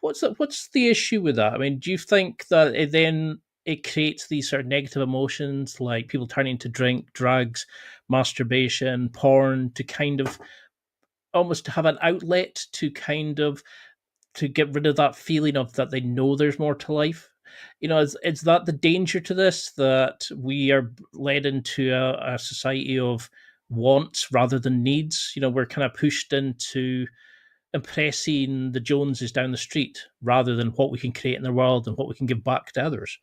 what's the issue with that? I mean, do you think that it creates these sort of negative emotions like people turning to drink, drugs, masturbation, porn to kind of almost to have an outlet to kind of to get rid of that feeling of that they know there's more to life? Is that the danger to this, that we are led into a society of wants rather than needs? We're kind of pushed into impressing the Joneses down the street rather than what we can create in the world and what we can give back to others.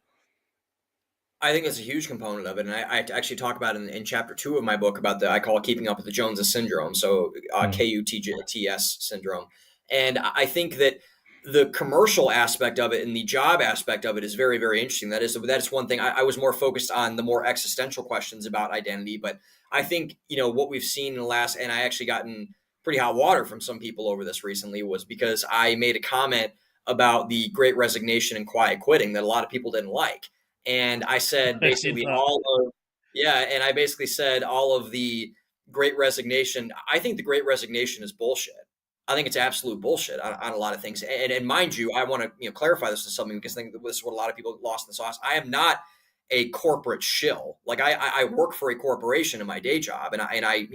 I think it's a huge component of it, and I actually talk about in chapter 2 of my book about I call it keeping up with the Joneses syndrome, so Mm. KUTS syndrome, and I think that the commercial aspect of it and the job aspect of it is very, very interesting. That is one thing. I was more focused on the more existential questions about identity, but I think what we've seen in the last, and I actually gotten pretty hot water from some people over this recently, was because I made a comment about the Great Resignation and quiet quitting that a lot of people didn't like. And I said I see basically that. and I basically said all of the Great Resignation. I think the Great Resignation is bullshit. I think it's absolute bullshit on a lot of things. And mind you, I want to clarify this to something because I think this is what a lot of people get lost in the sauce. I am not a corporate shill. Like I work for a corporation in my day job, and I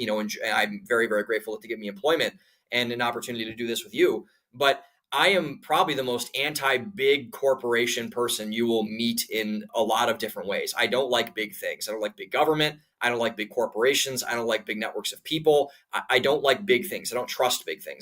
I'm very, very grateful to give me employment and an opportunity to do this with you. But I am probably the most anti-big corporation person you will meet in a lot of different ways. I don't like big things. I don't like big government. I don't like big corporations. I don't like big networks of people. I don't like big things. I don't trust big things.